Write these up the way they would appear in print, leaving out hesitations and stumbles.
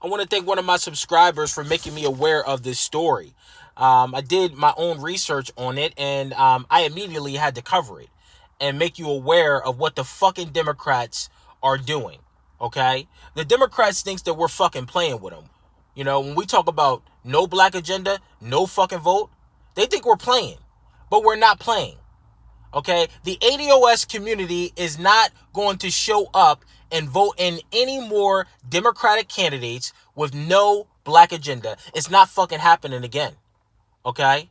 I want to thank one of my subscribers for making me aware of this story. I did my own research on it, and I immediately had to cover it and make you aware of what the fucking Democrats are doing. Okay? The Democrats thinks that we're fucking playing with them. You know, when we talk about no black agenda, no fucking vote, they think we're playing, but we're not playing. Okay? The ADOS community is not going to show up and vote in any more Democratic candidates with no black agenda. It's not fucking happening again. Okay?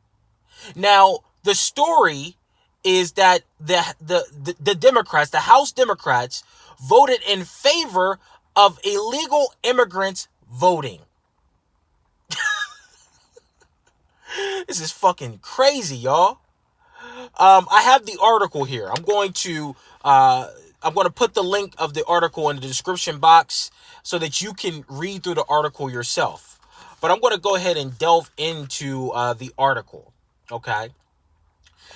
Now, the story is that the Democrats, the House Democrats, voted in favor of illegal immigrants voting. This is fucking crazy, y'all. I have the article here. I'm going to put the link of the article in the description box so that you can read through the article yourself. But I'm going to go ahead and delve into the article. Okay.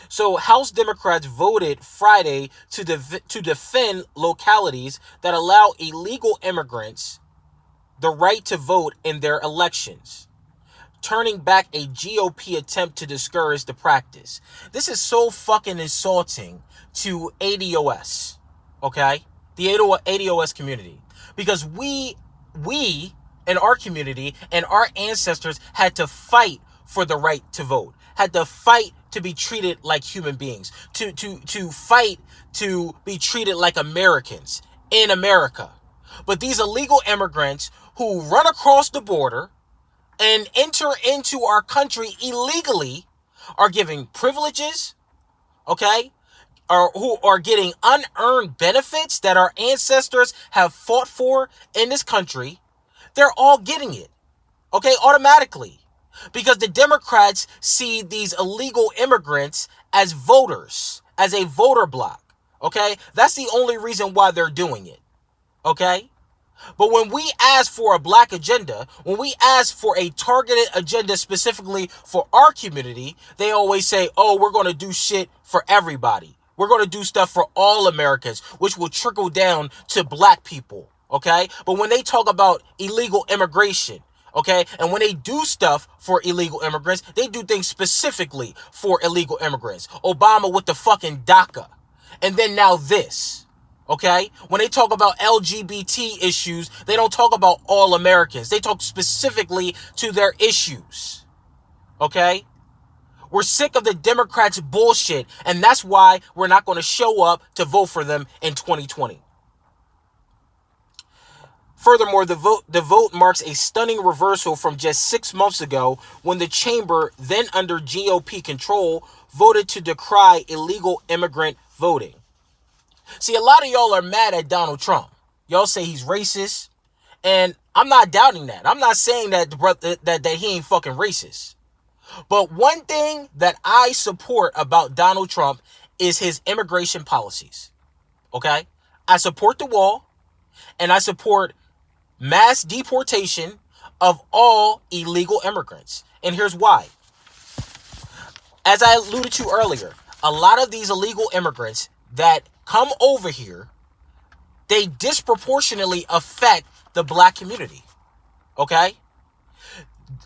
So House Democrats voted Friday to defend localities that allow illegal immigrants the right to vote in their elections, turning back a GOP attempt to discourage the practice. This is so fucking insulting to ADOS, okay? The ADOS community. Because we in our community and our ancestors had to fight for the right to vote, had to fight to be treated like human beings, to fight to be treated like Americans in America. But these illegal immigrants who run across the border and enter into our country illegally are giving privileges, okay? Or who are getting unearned benefits that our ancestors have fought for in this country. They're all getting it, okay, automatically. Because the Democrats see these illegal immigrants as voters, as a voter block, okay? That's the only reason why they're doing it, okay? But when we ask for a black agenda, when we ask for a targeted agenda specifically for our community, they always say, oh, we're going to do shit for everybody. We're going to do stuff for all Americans, which will trickle down to black people, okay? But when they talk about illegal immigration, okay, and when they do stuff for illegal immigrants, they do things specifically for illegal immigrants. Obama with the fucking DACA. And then now this. Okay? When they talk about LGBT issues, they don't talk about all Americans. They talk specifically to their issues. Okay? We're sick of the Democrats' bullshit, and that's why we're not going to show up to vote for them in 2020. Furthermore, the vote marks a stunning reversal from just 6 months ago when the chamber, then under GOP control, voted to decry illegal immigrant voting. See, a lot of y'all are mad at Donald Trump. Y'all say he's racist, and I'm not doubting that. I'm not saying that that he ain't fucking racist. But one thing that I support about Donald Trump is his immigration policies. Okay? I support the wall, and I support mass deportation of all illegal immigrants. And here's why. As I alluded to earlier, a lot of these illegal immigrants that come over here, they disproportionately affect the black community. Okay?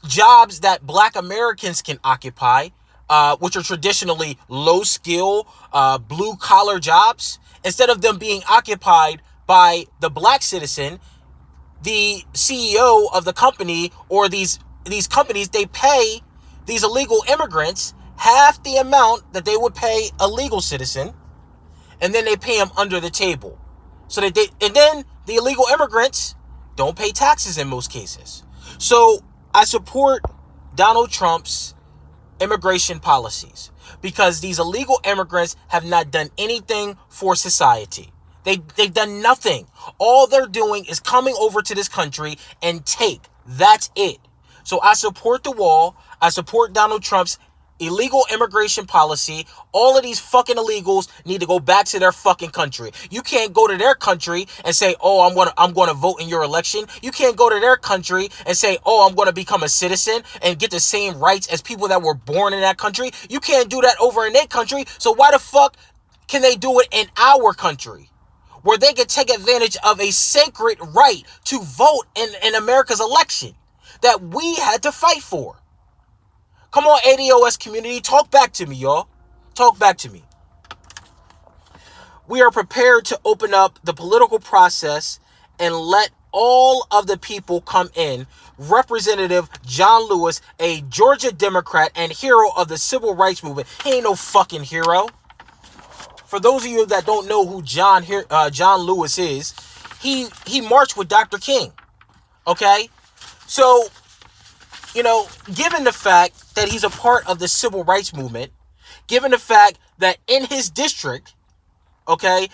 Jobs that black Americans can occupy, which are traditionally low skill, blue collar jobs, instead of them being occupied by the black citizen, the CEO of the company or these companies, they pay these illegal immigrants half the amount that they would pay a legal citizen. And then they pay them under the table. And then the illegal immigrants don't pay taxes in most cases. So I support Donald Trump's immigration policies because these illegal immigrants have not done anything for society. They've done nothing. All they're doing is coming over to this country and take. That's it. So I support the wall. I support Donald Trump's illegal immigration policy. All of these fucking illegals need to go back to their fucking country. You can't go to their country and say, oh, I'm going to vote in your election. You can't go to their country and say, oh, I'm going to become a citizen and get the same rights as people that were born in that country. You can't do that over in their country. So why the fuck can they do it in our country? where they could take advantage of a sacred right to vote in America's election that we had to fight for. Come on, ADOS community, talk back to me, y'all. Talk back to me. We are prepared to open up the political process and let all of the people come in. Representative John Lewis, a Georgia Democrat and hero of the civil rights movement. He ain't no fucking hero. For those of you that don't know who John Lewis is, he marched with Dr. King. Okay? So, given the fact that he's a part of the civil rights movement, given the fact that in his district, okay,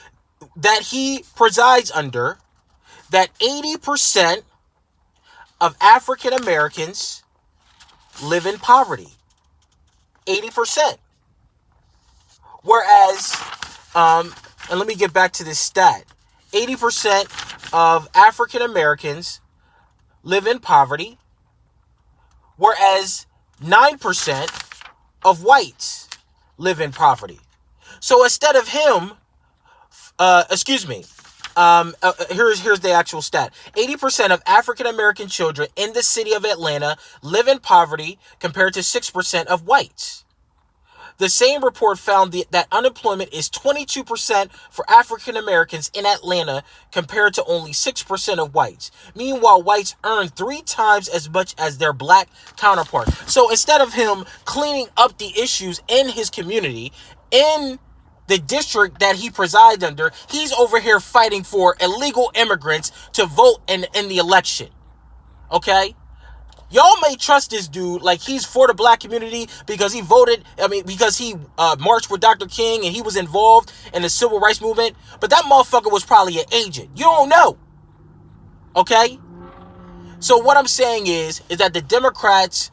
that he presides under, that 80% of African Americans live in poverty. 80%. Whereas, and let me get back to this stat. 80% of African Americans live in poverty, whereas 9% of whites live in poverty. So instead of him, here's the actual stat. 80% of African American children in the city of Atlanta live in poverty compared to 6% of whites. The same report found that unemployment is 22% for African Americans in Atlanta compared to only 6% of whites. Meanwhile, whites earn 3 times as much as their black counterparts. So instead of him cleaning up the issues in his community, in the district that he presides under, he's over here fighting for illegal immigrants to vote in the election. Okay? Y'all may trust this dude like he's for the black community because he because he marched with Dr. King and he was involved in the civil rights movement. But that motherfucker was probably an agent. You don't know. Okay? So what I'm saying is that the Democrats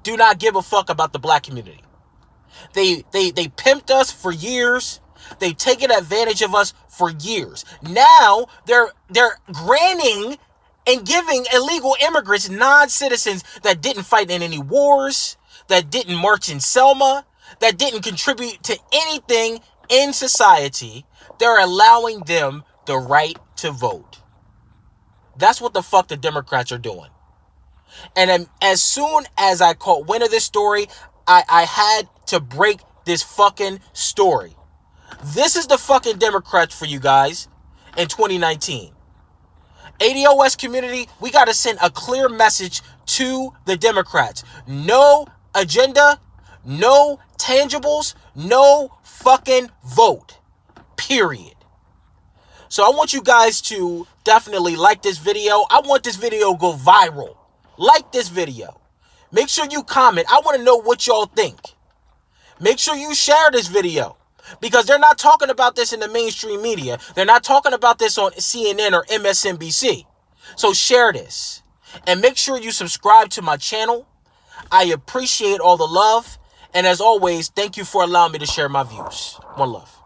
do not give a fuck about the black community. They pimped us for years. They've taken advantage of us for years. Now they're granting and giving illegal immigrants, non-citizens that didn't fight in any wars, that didn't march in Selma, that didn't contribute to anything in society, they're allowing them the right to vote. That's what the fuck the Democrats are doing. And then as soon as I caught wind of this story, I had to break this fucking story. This is the fucking Democrats for you guys in 2019. ADOS community, we got to send a clear message to the Democrats. No agenda, no tangibles, no fucking vote. Period. So I want you guys to definitely like this video. I want this video to go viral. Like this video. Make sure you comment. I want to know what y'all think. Make sure you share this video. Because they're not talking about this in the mainstream media. They're not talking about this on CNN or MSNBC. So share this. And make sure you subscribe to my channel. I appreciate all the love. And as always, thank you for allowing me to share my views. One love.